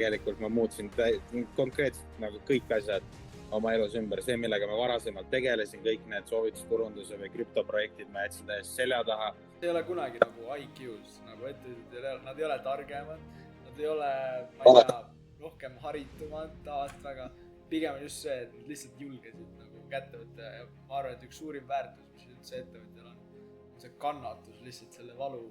Tegelikult ma muutsin konkreetselt nagu kõik asjad oma elus ümber. See, millega ma varasemalt tegelesin, kõik need soovitusturunduse või krüptoprojektid, ma jätsin täiesti selja taha. Ei ole kunagi nagu IQ-s, nagu ettevõtjad, nad ei ole targemad, nad ei ole, ma ei tea, rohkem haritumad tavaliselt väga. Pigem on just see, et nad lihtsalt julgesid nagu kätte võtta ja ma arvan, et üks suurim väärtus, mis üldse ettevõtjal on see kannatus lihtsalt selle valu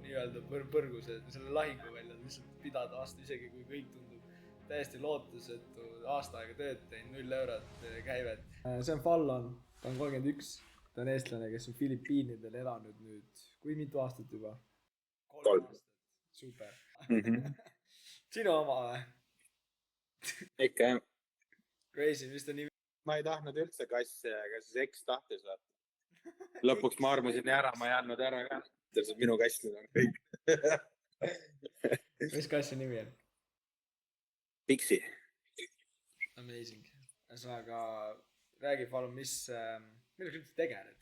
nii-öelda põrguse, selle lahingu välja lihtsalt pidada vastu, isegi kui kõik tundub täiesti lootusetu, aasta aega tööd teinud, 0 eurot käivet. See on Fallon, ta on 31, ta on eestlane, kes on Filipiinidel elanud nüüd, kui mitu aastat juba? 3 aastat, super. Sinu oma või? Ikka jah. Crazy, mis ta nimi? Ma ei tahtnud üldse kassi, aga siis X tahtis vaata. Lõpuks ma armusin ära, ma ei andnud ära ka. See on minu kass nüüd on kõik. Mis kassi nimi on? Pixi. Amazing. Ühesõnaga, räägi palun, millega üldse tegeled?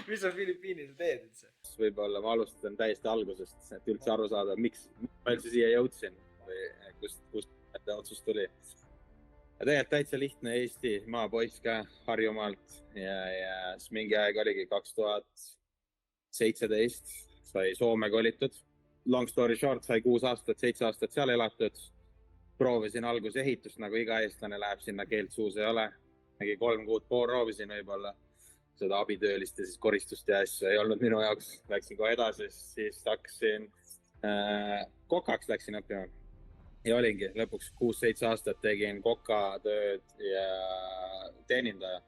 Mis sa Filipiinil teed üldse? Võib-olla ma alustan täiesti algusest, et üldse aru saada, miks ma üldse siia jõudsin või kust otsus tuli. Ja tegelikult täitsa lihtne Eesti maapoiss ka Harjumaalt ja siis mingi aeg oligi 2017 sai Soome kolitud. Long story short, sai 6 aastat, 7 aastat seal elatud. Proovisin algus ehitust, nagu iga eestlane läheb sinna, keelt suus ei ole. Mingi 3 kuud proovisin võib-olla seda abitöölist ja siis koristust ja asju ei olnud minu jaoks. Läksin kohe edasi, siis hakkasin kokaks läksin õppima. Ja olingi, lõpuks 6-7 aastat tegin kokatööd ja teenindaja.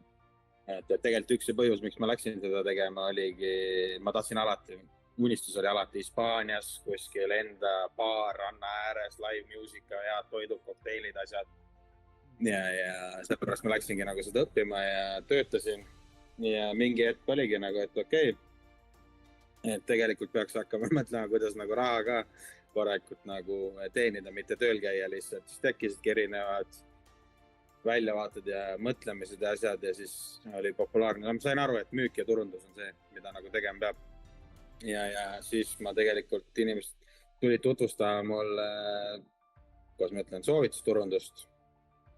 Et tegelikult üks põhjus, miks ma läksin seda tegema, oligi, ma tahtsin alati, unistus oli alati Hispaanias, kuskil enda baar, ranna ääres, live musica, head toidud, kokteilid, asjad. Ja sellepärast ma läksingi nagu seda õppima ja töötasin. Ja mingi hetk oligi nagu, et okei, et tegelikult peaks hakkama mõtlema, kuidas nagu raha ka korralikult nagu teenida, mitte tööl käia lihtsalt. Siis tekkisidki erinevad väljavaated ja mõtlemised ja asjad ja siis oli populaarne. Ma sain aru, et müük ja turundus on see, mida nagu tegema peab. Ja siis ma tegelikult inimesed tulid tutvustama mulle, kuidas ma ütlen, soovitusturundust.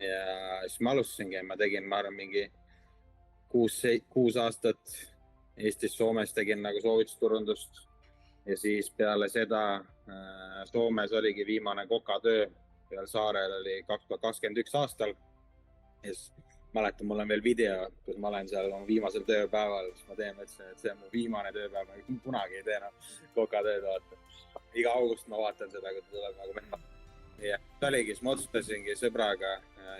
Ja siis ma alustasingi, ma tegin, ma arvan, mingi 6 aastat Eestis, Soomes tegin nagu soovitusturundust. Ja siis peale seda Soomes oligi viimane kokatöö, peal saarel oli 2021 aastal. Ja siis mäletan, mul on veel video, kus ma olen seal viimasel tööpäeval, siis ma teen, et see on mu viimane tööpäev, ma kunagi ei tee kokatööd, vaata. Iga august ma vaatan seda, kui ta tuleb nagu meha. Ja see oligi, siis ma otsustasingi sõbraga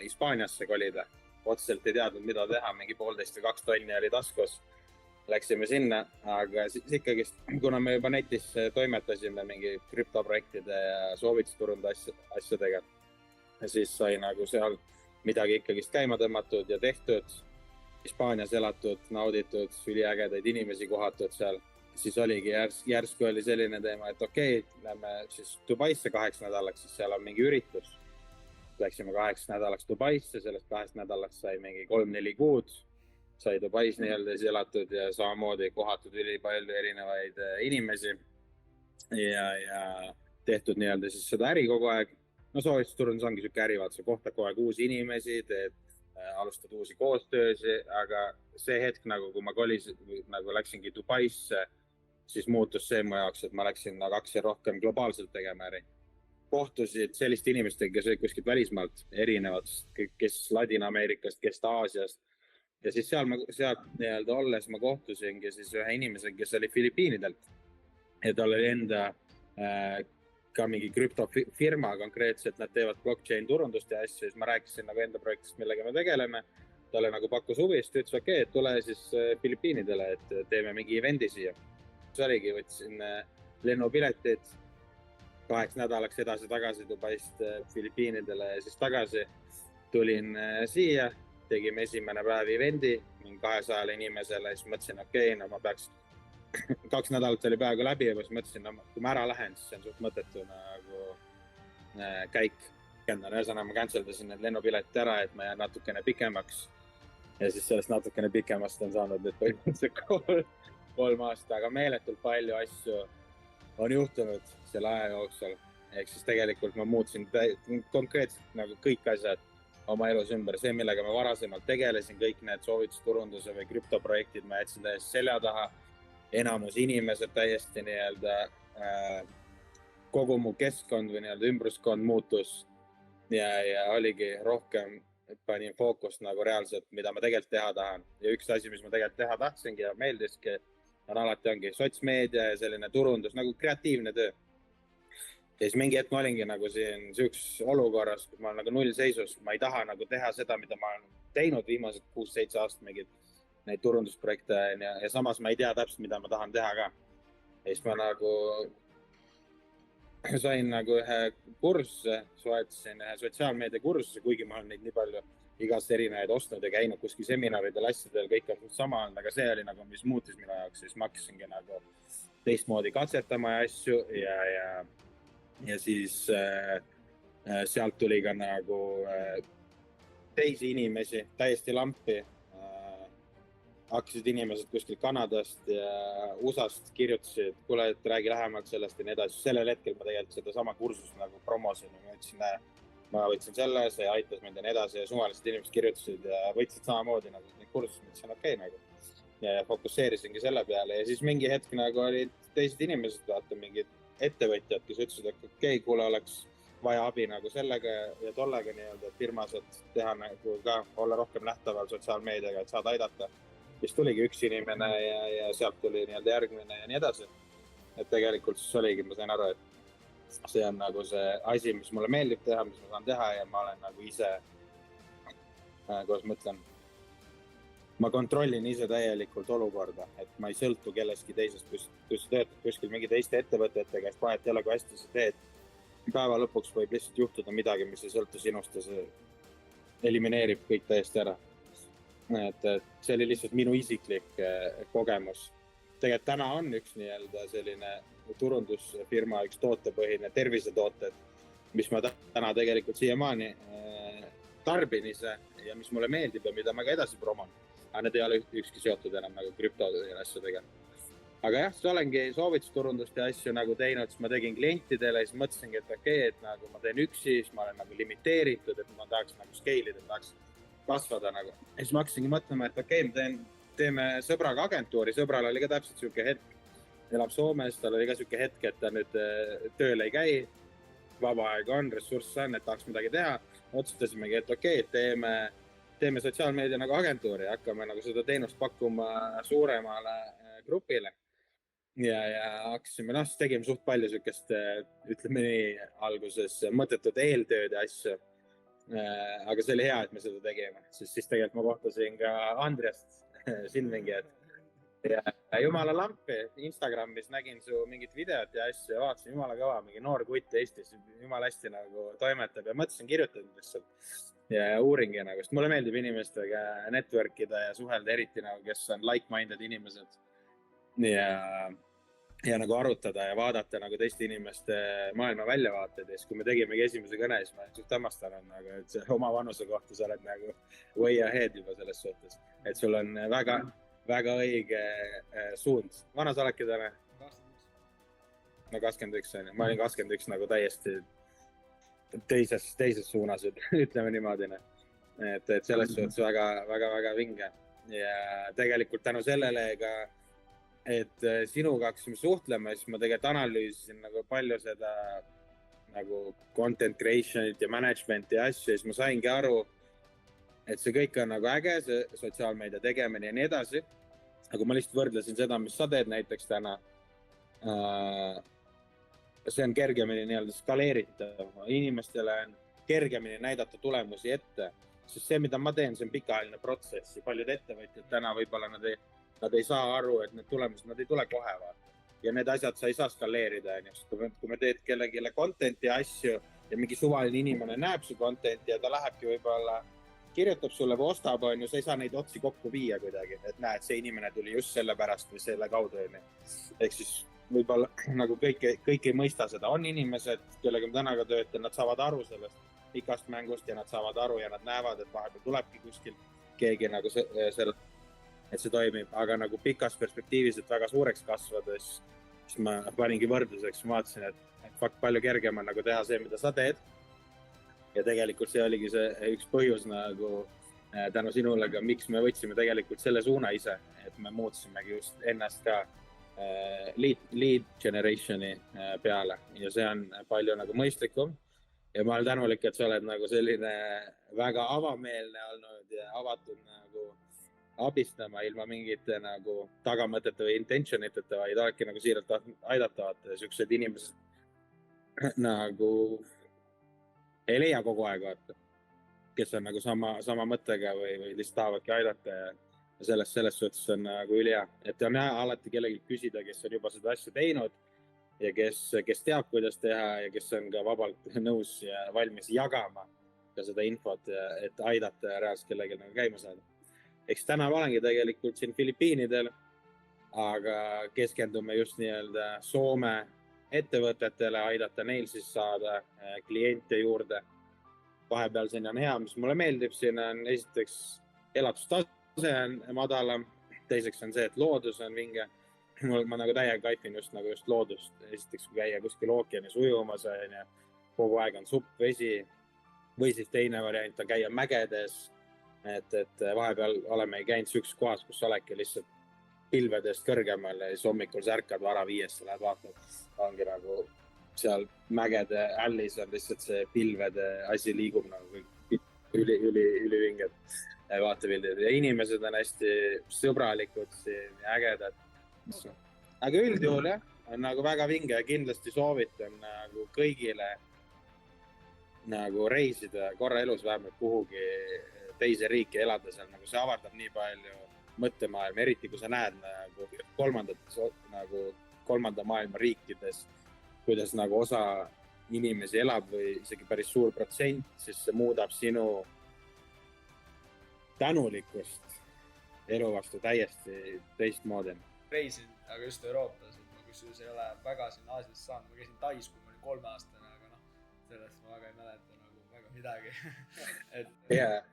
Hispaaniasse kolida. Otseselt ei teadnud, mida teha, mingi 1,5 või 2 tonni oli taskus. Läksime sinna, aga siis ikkagi, kuna me juba netis toimetasime mingi krüptoprojektide ja soovitusturundu asjadega, siis sai nagu seal midagi ikkagi käima tõmmatud ja tehtud. Hispaanias elatud, nauditud, üliägedaid inimesi kohatud seal. Siis oligi järsku oli selline teema, et okei, lähme siis Dubaisse 8 nädalaks, siis seal on mingi üritus. Läksime 8 nädalaks Dubaisse, sellest 2 nädalaks sai mingi 3-4 kuud. Sai Dubais nii-öelda elatud ja samamoodi kohatud üli palju erinevaid inimesi ja tehtud nii-öelda siis seda äri kogu aeg. No soovitusturundus ongi siuke äri, vaata, sa kohtad kogu aeg uusi inimesi, alustad uusi koostöösi, aga see hetk nagu, kui ma nagu läksingi Dubaisse, siis muutus see mu jaoks, et ma läksin nagu hakkasin rohkem globaalselt tegema äri. Kohtusid selliste inimestega, kes olid kuskilt välismaalt erinevad, kes Ladina-Ameerikast, kes Aasiast. Ja siis seal nii-öelda olles ma kohtusingi siis ühe inimesega, kes oli Filipiinidelt. Ja tal oli enda ka mingi krüptofirma konkreetselt, nad teevad blockchain turundust ja asju, siis ma rääkisin nagu enda projektist, millega me tegeleme. Talle nagu pakkus huvist, ütles okei, et tule siis Filipiinidele, et teeme mingi evendi siia. See oligi, võtsin lennupiletid 8 nädalaks edasi-tagasi Dubaist Filipiinidele ja siis tagasi tulin siia. Tegime esimene päev evendi, 200 inimesele, siis mõtlesin, okei, no ma peaks 2 nädalat oli peaaegu läbi ja siis mõtlesin, no kui ma ära lähen, siis see on suht mõttetu nagu käik. Ühesõnaga ma canceldasin need lennupiletid ära, et ma jään natukene pikemaks. Ja siis sellest natukene pikemast on saanud nüüd põhimõtteliselt 3 aastat, aga meeletult palju asju on juhtunud selle aja jooksul. ehk siis tegelikult ma muutsin konkreetselt nagu kõik asjad oma elus ümber. See, millega ma varasemalt tegelesin, kõik need soovitusturunduse või krüptoprojektid ma jätsin täiesti selja taha. Enamus inimesed täiesti nii-öelda kogu mu keskkond või nii-öelda ümbruskond muutus ja oligi rohkem, panin fookust nagu reaalselt, mida ma tegelikult teha tahan. Ja üks asi, mis ma tegelikult teha tahtsingi ja meeldiski, alati ongi sotsmeedia ja selline turundus, nagu kreatiivne töö. Ja siis mingi hetk ma olingi nagu siin sihukes olukorras, kus ma olen nagu nullseisus, ma ei taha nagu teha seda, mida ma olen teinud viimased 6-7 aastat mingid neid turundusprojekte ja samas ma ei tea täpselt, mida ma tahan teha ka. Ja siis ma nagu sain nagu ühe kursuse, soetasin ühe sotsiaalmeedia kursuse, kuigi ma olen neid nii palju igast erinevaid ostnud ja käinud kuskil seminaridel, asjadel, kõik on sama olnud, aga see oli nagu, mis muutis minu jaoks, siis ma hakkasingi nagu teistmoodi katsetama ja asju ja siis sealt tuli ka nagu teisi inimesi täiesti lampi. Hakkasid inimesed kuskil Kanadast ja USAst kirjutasid, kuule, et räägi lähemalt sellest ja nii edasi. Sellel hetkel ma tegelikult seda sama kursust nagu promosin ja ma võtsin selle, see aitas mind ja nii edasi ja suvalised inimesed kirjutasid ja võtsid samamoodi nagu neid kursusi, mõtlesin okei nagu. Ja fokusseerisingi selle peale ja siis mingi hetk nagu olid teised inimesed, vaata mingid ettevõtjad, kes ütlesid, et okei, kuule, oleks vaja abi nagu sellega ja tollega nii-öelda firmas, et teha nagu ka olla rohkem nähtaval sotsiaalmeediaga, et saada aidata. Siis tuligi üks inimene ja sealt tuli nii-öelda järgmine ja nii edasi. Et tegelikult siis oligi, ma sain aru, et see on nagu see asi, mis mulle meeldib teha, mis ma saan teha ja ma olen nagu ise, kuidas ma ütlen, ma kontrollin ise täielikult olukorda, et ma ei sõltu kellestki teisest, kui sa töötad kuskil mingi teiste ettevõtetega, et vahet ei ole, kui hästi sa teed. Päeva lõpuks võib lihtsalt juhtuda midagi, mis ei sõltu sinust ja see elimineerib kõik täiesti ära. Et see oli lihtsalt minu isiklik kogemus. Tegelikult täna on üks nii-öelda selline turundusfirma, üks tootepõhine tervisetooted, mis ma täna tegelikult siiamaani tarbin ise ja mis mulle meeldib ja mida ma ka edasi promon. Aga need ei ole ükski seotud enam nagu krüptode ja asjadega. Aga jah, see olengi soovitusturundust ja asju nagu teinud, siis ma tegin klientidele ja siis mõtlesingi, et okei, et nagu ma teen üksi, siis ma olen nagu limiteeritud, et ma tahaks nagu scale ida, tahaks kasvada nagu. Ja siis ma hakkasingi mõtlema, et okei, teeme sõbraga agentuuri, sõbral oli ka täpselt siuke hetk, elab Soomes, tal oli ka siuke hetk, et ta nüüd tööl ei käi, vaba aeg on, ressurss on, et tahaks midagi teha. Otsustasimegi, et okei, teeme sotsiaalmeedia nagu agentuuri, hakkame nagu seda teenust pakkuma suuremale grupile. Ja hakkasime, siis tegime suht palju siukest, ütleme nii, alguses mõttetud eeltööd ja asju. Aga see oli hea, et me seda tegime, sest siis tegelikult ma kohtasin ka Andriast siin mingi hetk ja jumala lampi Instagramis nägin su mingit videot ja asju ja vaatasin jumala kõva, mingi noor kutt Eestis jumala hästi nagu toimetab ja mõtlesin kirjutada lihtsalt ja uuringi nagu, sest mulle meeldib inimestega network ida ja suhelda eriti nagu, kes on like-minded inimesed ja nagu arutada ja vaadata nagu teiste inimeste maailma väljavaateid ja siis kui me tegimegi esimese kõne, siis ma suht hämmastanud nagu, et see oma vanuse kohta sa oled nagu way ahead juba selles suhtes, et sul on väga, väga õige suund. Vana sa oledki täna? 21. No 21 on ju, ma olin 21 nagu täiesti teises suunas, ütleme niimoodi. Et selles suhtes väga, väga, väga vinge ja tegelikult tänu sellele ka et sinuga hakkasime suhtlema, siis ma tegelikult analüüsisin nagu palju seda nagu content creation'it ja management'i ja asju, siis ma saingi aru, et see kõik on nagu äge, see sotsiaalmeedia tegemine ja nii edasi. Aga ma lihtsalt võrdlesin seda, mis sa teed näiteks täna. See on kergemini nii-öelda skaleeritav. Inimestele on kergemini näidata tulemusi ette, sest see, mida ma teen, see on pikaajaline protsess ja paljud ettevõtjad täna võib-olla nad ei saa aru, et need tulemused, nad ei tule kohe vaata. Ja need asjad sa ei saa skaleerida. Kui me teed kellegile content'i asju ja mingi suvaline inimene näeb su content'i ja ta lähebki võib-olla, kirjutab sulle või ostab, sa ei saa neid otsi kokku viia kuidagi, et näed, see inimene tuli just selle pärast või selle kaudu. Ehk siis võib-olla nagu kõik ei mõista seda. On inimesed, kellega ma täna ka töötan, nad saavad aru sellest pikast mängust ja nad saavad aru ja nad näevad, et vahepeal tulebki kuskil keegi nagu et see toimib, aga nagu pikas perspektiivis, et väga suureks kasvades siis ma paningi võrdluseks, ma vaatasin, et fuck, palju kergem on nagu teha see, mida sa teed. Ja tegelikult see oligi see üks põhjus nagu tänu sinule ka, miks me võtsime tegelikult selle suuna ise, et me muutsimegi just ennast ka lead generationi peale ja see on palju nagu mõistlikum. Ja ma olen tänulik, et sa oled nagu selline väga avameelne olnud ja avatud nagu abistama ilma mingite nagu tagamõtete või intentioniteta, vaid oledki nagu siiralt aidata vaata. Siuksed inimesed nagu ei leia kogu aeg vaata, kes on nagu sama mõttega või lihtsalt tahavadki aidata ja selles suhtes on nagu ülihea. Et on hea alati kellegi küsida, kes on juba seda asja teinud ja kes teab, kuidas teha ja kes on ka vabalt nõus ja valmis jagama ka seda infot, et aidata ja reaalselt kellegi nagu käima saada. Eks täna ma olengi tegelikult siin Filipiinidel, aga keskendume just nii-öelda Soome ettevõtetele, aidata neil siis saada kliente juurde. Vahepeal siin on hea, mis mulle meeldib, siin on esiteks elatustase on madalam, teiseks on see, et loodus on vinge. Ma nagu täiega kaifin just loodust. Esiteks, kui käia kuskil ookeanis ujumas ja kogu aeg on supp, vesi või siis teine variant on käia mägedes. Et vahepeal oleme käinud sükses kohas, kus oledki lihtsalt pilvedest kõrgemal ja siis hommikul sa ärkad vara 5, lähed vaatad, ongi nagu seal mägede ällis on lihtsalt see pilvede asi liigub nagu üli vinged vaatepildid ja inimesed on hästi sõbralikud ja ägedad. Aga üldjuhul jah, on nagu väga vinge ja kindlasti soovitan nagu kõigile nagu reisida korra elus vähemalt kuhugi teise riiki elada seal, nagu see avardab nii palju mõttemaailma, eriti kui sa näed nagu kolmanda maailma riikides, kuidas nagu osa inimesi elab või isegi päris suur protsent, siis see muudab sinu tänulikkust elu vastu täiesti teistmoodi. Reisin, aga just Euroopas, et ma kusjuures ei ole väga siin Aasias saanud, ma käisin Tais, kui ma olin 3-aastane, aga sellest ma väga ei mäleta väga midagi.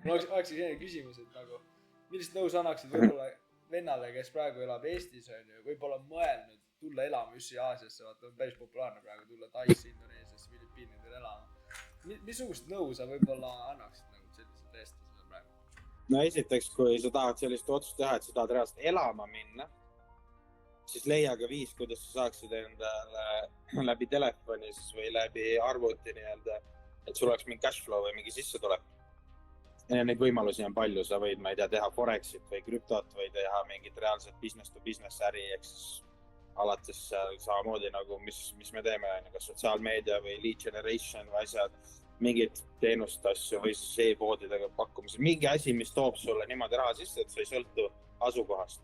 Mul oleks selline küsimus, et nagu, millist nõu sa annaksid võib-olla vennale, kes praegu elab Eestis, võib-olla mõelnud tulla elama just siia Aasiasse, vaata on päris populaarne praegu tulla Taisse, Indoneesiasse, Filipiinidel elama. Missugust nõu sa võib-olla annaksid nagu sellisele eestlasele praegu? No esiteks, kui sa tahad sellist otsust teha, et sa tahad reaalselt elama minna, siis leia ka viis, kuidas sa saaksid endale läbi telefonis või läbi arvuti nii-öelda, et sul oleks mingi cash flow või mingi sissetulek. Ja neid võimalusi on palju, sa võid, ma ei tea, teha Forexit või krüptot või teha mingit reaalset business to business äri, eks alates samamoodi nagu, mis me teeme, kas sotsiaalmeedia või lead generation või asjad, mingid teenust asju või siis e-poodidega pakkumised, mingi asi, mis toob sulle niimoodi raha sisse, et sa ei sõltu asukohast.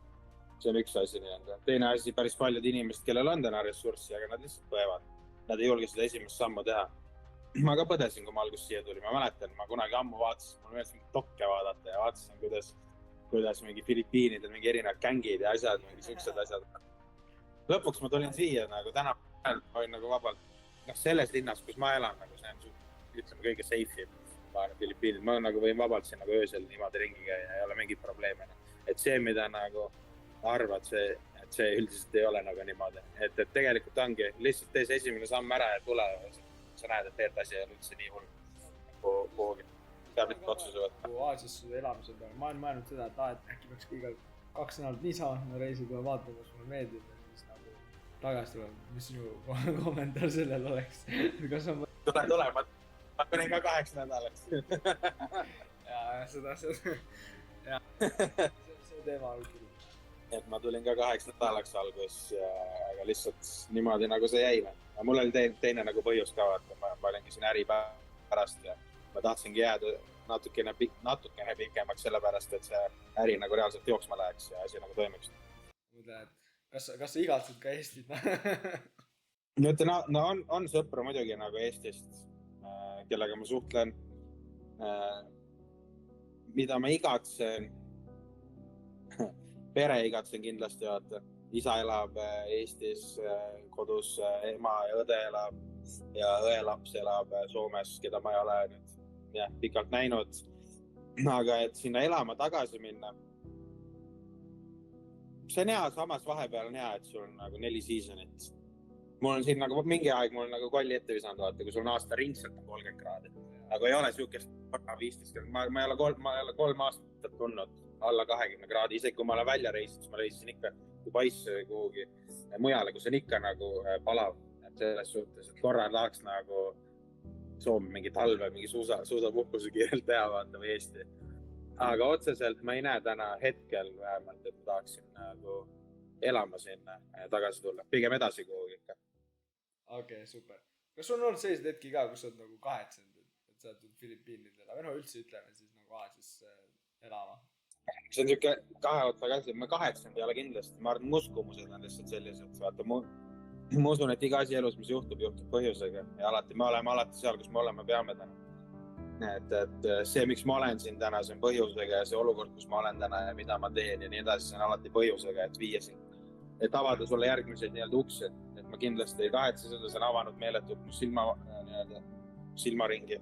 See on üks asi nii-öelda. Teine asi, päris paljud inimesed, kellel on täna ressurssi, aga nad lihtsalt põevad. Nad ei julge seda esimest sammu teha. Ma ka põdesin, kui ma alguses siia tuli. Ma mäletan, ma kunagi ammu vaatasin, mul meeldis mingi dokke vaadata ja vaatasin, kuidas mingi Filipiinidel mingi erinevad gängid ja asjad, mingi siuksed asjad. Lõpuks ma tulin siia nagu täna olin nagu vabalt, selles linnas, kus ma elan, nagu see on ütleme kõige safe Filipiinid. Ma nagu võin vabalt siin nagu öösel niimoodi ringi käia, ei ole mingit probleeme. Et see, mida nagu arvad, et see üldiselt ei ole nagu niimoodi. Et tegelikult ongi, lihtsalt tee see esimene samm ära ja tule. Sa näed, et teed asi ei ole üldse nii hull kuhugi. Peab mitte otsuse võtta. Aasiasse elamise peale. Ma olen mõelnud seda, et äkki peaks kõiga 2 nädalat niisama reisida ja vaatama, kas mulle meeldib ja siis nagu tagasi tuleb. Mis sinu kommentaar sellel oleks? Tule, ma tulin ka 8 nädalaks. Seda. See teema on küll. Et ma tulin ka 8 nädalaks algus, aga lihtsalt niimoodi nagu see jäi. Mul oli teine nagu põhjus ka, et ma olingi siin äri pärast ja ma tahtsingi jääda natukene pikemaks sellepärast, et see äri nagu reaalselt jooksma läheks ja asi nagu toimiks. Kas sa igatsed ka Eestit? On sõpru muidugi nagu Eestist, kellega ma suhtlen. Mida ma igatsen, pere igatsen kindlasti, vaata. Isa elab Eestis kodus, ema ja õde elab ja õe laps elab Soomes, keda ma ei ole nüüd pikalt näinud. Aga et sinna elama tagasi minna, see on hea, samas vahepeal on hea, et sul on nagu 4 seasonit mul on siin nagu mingi aeg mul nagu kolli ette visanud, vaata, kui sul on aasta ringselt 30 kraadi. Aga ei ole siukest 15 kraadi. Ma ei ole 3 aastat tundnud alla 20 kraadi. Isegi kui ma olen välja reisinud, siis ma reisisin ikka Dubaisse või kuhugi mujale, kus on ikka nagu palav. Et selles suhtes, et korra tahaks nagu Soome mingi talve, mingi suusapuhkuse kiirelt teha, vaata, või Eesti. Aga otseselt ma ei näe täna hetkel vähemalt, et ma tahaksin nagu elama sinna tagasi tulla. Pigem edasi kuhugi ikka. Okei, super. Kas sul on olnud sellised hetki ka, kus sa oled nagu kahetsenud, et sa oled Filipiinidele, või no üldse ütleme siis nagu Aasiasse elama? See on siuke kahe otsaga asi, ma kahetsenud ei ole kindlasti. Ma arvan, muskumused on lihtsalt sellised. Vaata, ma usun, et iga asi elus, mis juhtub põhjusega. Ja alati, me oleme alati seal, kus me oleme peame täna. Et see, miks ma olen siin täna, see on põhjusega ja see olukord, kus ma olen täna ja mida ma teen ja nii edasi, see on alati põhjusega, et viia siin. Et avada sulle järgmiseid nii-öelda uksi. Et ma kindlasti ei kahetse seda, see on avanud meeletult mu silmaringi.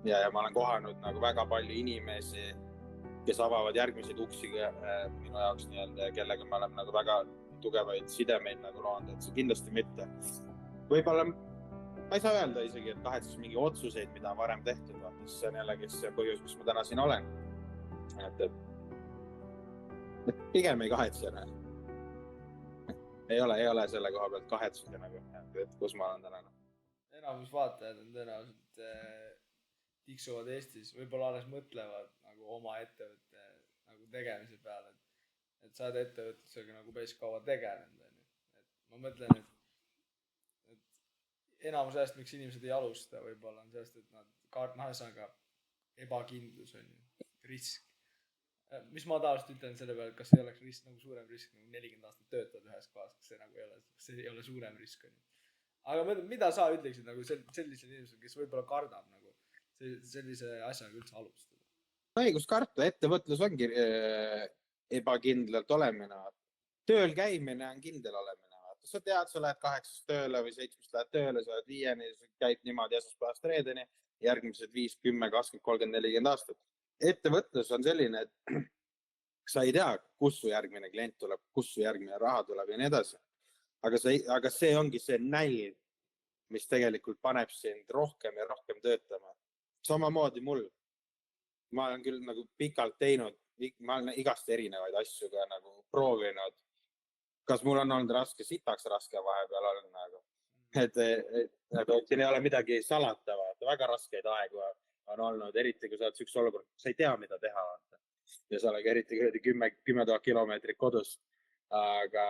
Ja ma olen kohanud nagu väga palju inimesi, kes avavad järgmiseid uksi minu jaoks nii-öelda, kellega me oleme nagu väga tugevaid sidemeid nagu loonud, et see kindlasti mitte. Võib-olla, ma ei saa öelda isegi, et kahetses mingi otsuseid, mida on varem tehtud, vaata, see on jällegi see põhjus, mis ma täna siin olen. Et pigem ei kahetse. Ei ole selle koha pealt kahetsega nagu, et kus ma olen täna. Enamus vaatajad on tõenäoliselt tiksuvad Eestis, võib-olla alles mõtlevad nagu oma ettevõtte nagu tegemise peale, et sa oled ettevõtlusega nagu päris kaua tegelenud. Et ma mõtlen, et enamus ajast, miks inimesed ei alusta, võib-olla on sellest, et nad ühesõnaga ebakindlus on ju, risk. Mis ma tavaliselt ütlen selle peale, et kas ei oleks risk nagu suurem risk, nagu 40 aastat töötad ühes kohas, kas see ei ole suurem risk on ju. Aga mida sa ütleksid nagu sellisel inimesel, kes võib-olla kardab nagu sellise asjaga üldse alustada? Õigus karta, ettevõtlus ongi ebakindlalt olemine. Tööl käimine on kindel olemine. Sa tead, sa lähed 8 tööle või 7 lähed tööle, sa oled 5, sa käid niimoodi esmaspäevast reedeni, järgmised 5, 10, 20, 30, 40 aastat. Ettevõtlus on selline, et sa ei tea, kus su järgmine klient tuleb, kus su järgmine raha tuleb ja nii edasi. Aga see ongi see nälg, mis tegelikult paneb sind rohkem ja rohkem töötama. Samamoodi mul. Ma olen küll nagu pikalt teinud, ma olen igast erinevaid asju ka nagu proovinud. Kas mul on olnud raske, sitaks raske vahepeal olen nagu. Et siin ei ole midagi salatava, väga raskeid aegu on olnud, eriti kui sa oled üks olukord, sa ei tea, mida teha. Ja sa oled eriti 10 000 kilomeetrit kodus. Aga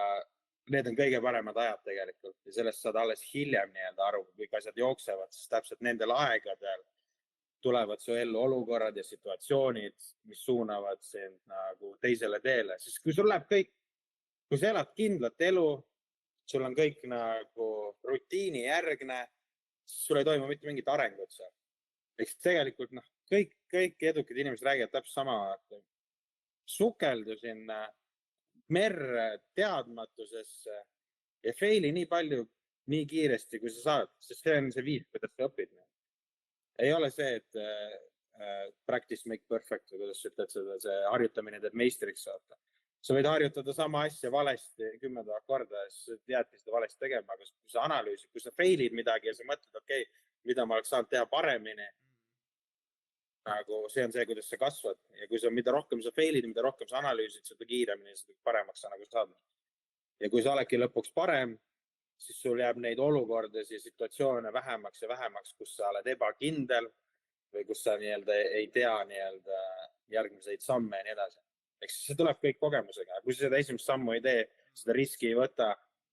need on kõige paremad ajad tegelikult ja sellest saad alles hiljem nii-öelda aru, kui asjad jooksevad, siis täpselt nendel aegadel tulevad su ellu olukorrad ja situatsioonid, mis suunavad sind nagu teisele teele. Siis kui sul läheb kõik, kui sa elad kindlat elu, sul on kõik nagu rutiini järgne, siis sul ei toimu mitte mingit arengut seal. Eks tegelikult kõik edukad inimesed räägivad täpselt sama. Sukeldu sinna merre teadmatusesse ja faili nii palju, nii kiiresti, kui sa saad, sest see on see viis, kuidas sa õpid. Ei ole see, et practice make perfect, kuidas sa ütled seda, see harjutamine teeb meistriks saata. Sa võid harjutada sama asja valesti 10 000 korda ja siis jäädki seda valesti tegema, aga kui sa analüüsid, kui sa failid midagi ja sa mõtled, okei, mida ma oleks saanud teha paremini, nagu see on see, kuidas sa kasvad ja kui sa mida rohkem sa failid, mida rohkem sa analüüsid, seda kiiremini, seda paremaks sa nagu saad. Ja kui sa oledki lõpuks parem, siis sul jääb neid olukordasid ja situatsioone vähemaks ja vähemaks, kus sa oled ebakindel või kus sa nii-öelda ei tea nii-öelda järgmiseid samme ja nii edasi. Eks see tuleb kõik kogemusega. Kui sa seda esimest sammu ei tee, seda riski ei võta,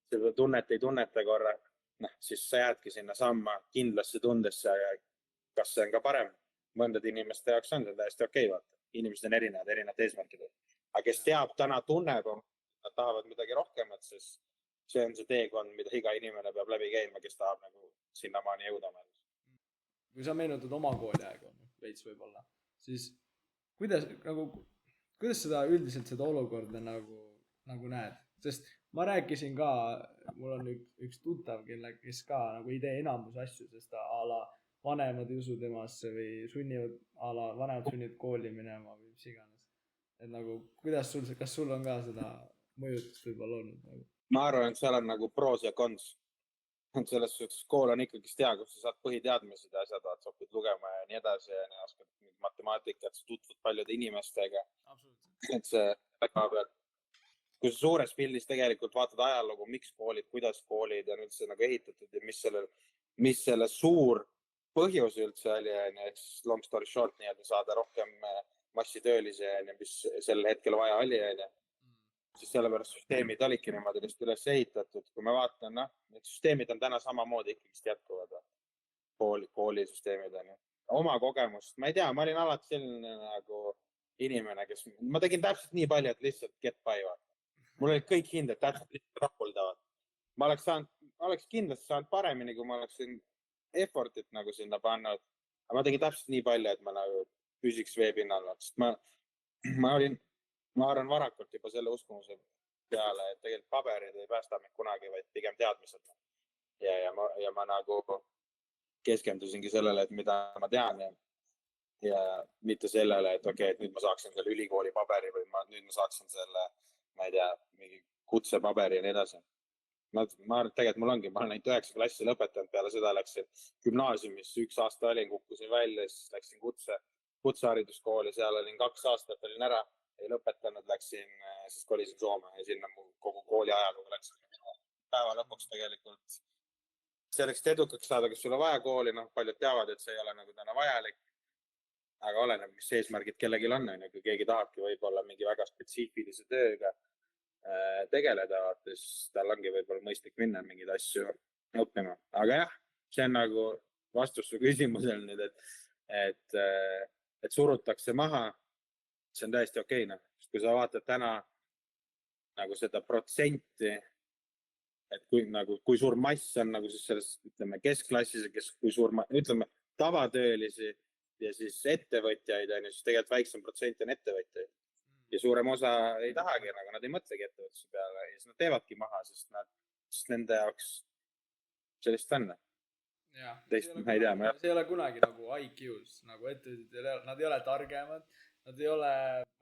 seda tunnet ei tunneta korra, siis sa jäädki sinna samma kindlasse tundesse ja kas see on ka parem. Mõndad inimeste jaoks on see täiesti okei, vaata. Inimesed on erinevad eesmärkid. Aga kes teab, täna tunneb, nad tahavad midagi rohkemat, siis see on see teekond, mida iga inimene peab läbi käima, kes tahab nagu sinnamaani jõuda. Kui sa meenutad oma kooliaega, veits võib-olla, siis kuidas seda üldiselt seda olukorda nagu näed? Sest ma rääkisin ka, mul on üks tuttav, kes ka nagu ei tee enamus asju, sest ta ala vanemad ei usu temasse või vanemad sunnivad kooli minema või mis iganes. Et nagu, kas sul on ka seda mõjutust võib-olla olnud? Ma arvan, et seal on nagu pros ja cons. selles suhtes kool on ikkagi hea, kus sa saad põhiteadmised ja asjad, sa õpid lugema ja nii edasi ja nii oskad matemaatikat, sa tutvud paljude inimestega. absoluutselt. Et see väga peal, kui sa suures pildis tegelikult vaatad ajalugu, miks koolid, kuidas koolid on üldse nagu ehitatud ja mis selle suur põhjus üldse oli, et long story short nii-öelda saada rohkem massitöölisi, mis sel hetkel vaja oli, siis sellepärast süsteemid olidki niimoodi lihtsalt üles ehitatud. Kui ma vaatan, need süsteemid on täna samamoodi ikkagi jätkuvad. Koolisüsteemid on. Oma kogemust, ma ei tea, ma olin alati selline nagu inimene, kes, ma tegin täpselt nii palju, et lihtsalt get by. Mul olid kõik hinded täpselt lihtsalt rahuldavad. Ma oleks kindlasti saanud paremini, kui ma oleksin effortit nagu sinna pannud. Aga ma tegin täpselt nii palju, et ma nagu püsiks veepinnal. Ma arvan varakult juba selle uskumuse peale, et tegelikult paberid ei päästa meid kunagi, vaid pigem teadmised. Ja ma nagu keskendusingi sellele, et mida ma tean ja mitte sellele, et okei, et nüüd ma saaksin selle ülikooli paberi või nüüd ma saaksin selle, ma ei tea, mingi kutsepaberi ja nii edasi. Ma arvan, et tegelikult mul ongi, ma olen ainult 9 klassi lõpetanud, peale seda läksin gümnaasiumisse, 1 aasta olin, kukkusin välja, siis läksin kutsehariduskooli, seal olin 2 aastat, olin ära, ei lõpetanud, läksin, siis kolisin Soome ja sinna kogu kooli ajalugu läksin. Päeva lõpuks tegelikult selleks edukaks saada, kas sulle vaja kooli, paljud teavad, et see ei ole nagu täna vajalik, aga oleneb, mis eesmärgid kellelgi on, kui keegi tahabki võib-olla mingi väga spetsiifilise tööga tegeleda, siis tal ongi võib-olla mõistlik minna mingeid asju õppima. Aga jah, see on nagu vastus su küsimusel nüüd, et surutakse maha, see on täiesti okei. Kui sa vaatad täna nagu seda protsenti, et kui suur mass on nagu siis selles, ütleme, keskklassis, kui suur, ütleme, tavatöölisi ja siis ettevõtjaid, siis tegelikult väiksem protsent on ettevõtjaid. Ja suurem osa ei tahagi, nagu nad ei mõtlegi ettevõtluse peale ja siis nad teevadki maha, sest nende jaoks sellist fänne. See ei ole kunagi nagu IQ-s, nagu ettevõtjad, nad ei ole targemad, nad ei ole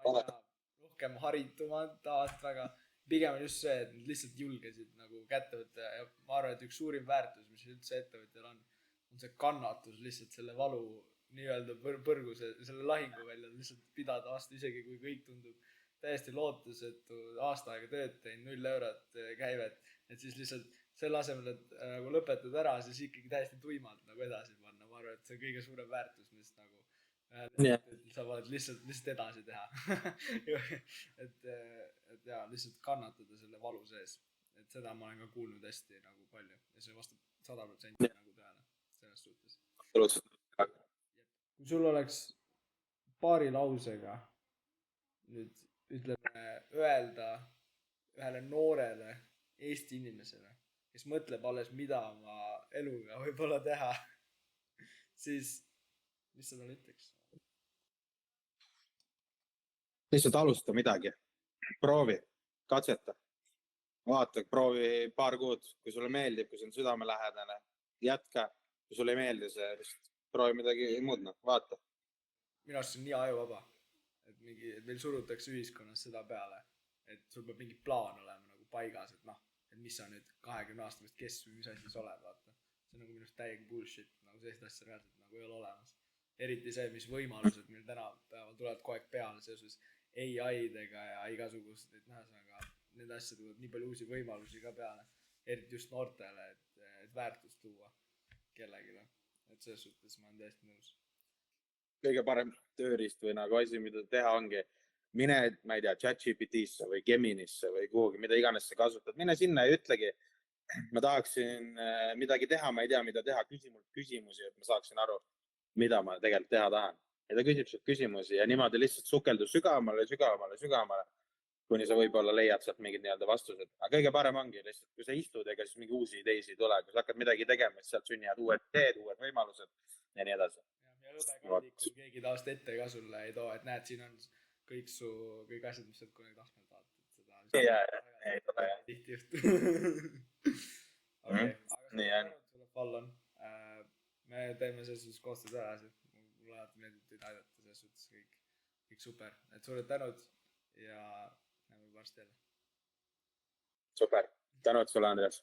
rohkem haritumad, tavaliselt väga. Pigem on just see, et nad lihtsalt julgesid nagu kätte võtta ja ma arvan, et üks suurim väärtus, mis üldse ettevõtjal on see kannatus lihtsalt selle valu nii-öelda põrgu selle lahingu välja lihtsalt pidada vastu, isegi kui kõik tundub täiesti lootusetu, aasta aega tööd teinud, 0 eurot käivet, et siis lihtsalt selle asemel, et nagu lõpetad ära, siis ikkagi täiesti tuimalt nagu edasi panna. Ma arvan, et see on kõige suurem väärtus, mis nagu sa võid lihtsalt edasi teha. et ja, lihtsalt kannatada selle valu sees. Et seda ma olen ka kuulnud hästi nagu palju ja see vastab 100% nagu tõele selles suhtes. Kui sul oleks paari lausega nüüd ütleme öelda ühele noorele Eesti inimesele, kes mõtleb alles, mida oma eluga võib-olla teha, siis mis sa talle ütleks? Lihtsalt alusta midagi. Proovi, katseta. Vaata, proovi paar kuud, kui sulle meeldib, kui see on südamelähedane, jätka. Kui sulle ei meeldi see, siis proovi midagi muud, vaata. Minu arust see on nii ajuvaba, et meil surutakse ühiskonnas seda peale, et sul peab mingi plaan olema nagu paigas, et mis sa nüüd 20 aasta pärast kes või mis asi sa oled, vaata. See on nagu minu arust täiega bullshit, nagu sellist asja reaalselt nagu ei ole olemas. Eriti see, mis võimalused meil tänapäeval tulevad kogu aeg peale seoses AI-dega ja igasugust, et need asjad tuleb nii palju uusi võimalusi ka peale, eriti just noortele, et väärtust tuua kellegile. Et selles suhtes ma olen täiesti nõus. Kõige parem tööriist või nagu asi, mida teha ongi, mine, ma ei tea, ChatGPT-sse või Geminisse või kuhugi, mida iganes sa kasutad, mine sinna ja ütlegi, ma tahaksin midagi teha, ma ei tea, mida teha, küsi mult küsimusi, et ma saaksin aru, mida ma tegelikult teha tahan. Ja ta küsib sult küsimusi ja niimoodi lihtsalt sukeldu sügavamale, kuni sa võib-olla leiad sealt mingid nii-öelda vastused. Aga kõige parem ongi lihtsalt, kui sa istud, ega siis mingi uusi ideesi ei tule, kui sa hakkad midagi tegema, siis sealt sünnivad uued ideed, uued võimalused ja nii edasi. Ja lõbekandik, kui keegi taast ette ka sulle ei too, et näed, siin on kõik asjad, mis sa kunagi tahtnud vaadata. Ei tule jah. Tihti juhtu. Okei, aga tänud sulle, Fallon. Me teeme selles suhtes koostööd edasi. Mulle alati meeldib teid aidata, selles suhtes kõik super. Et suured tänud ja näeme varsti jälle. Super, tänud sulle, Andres.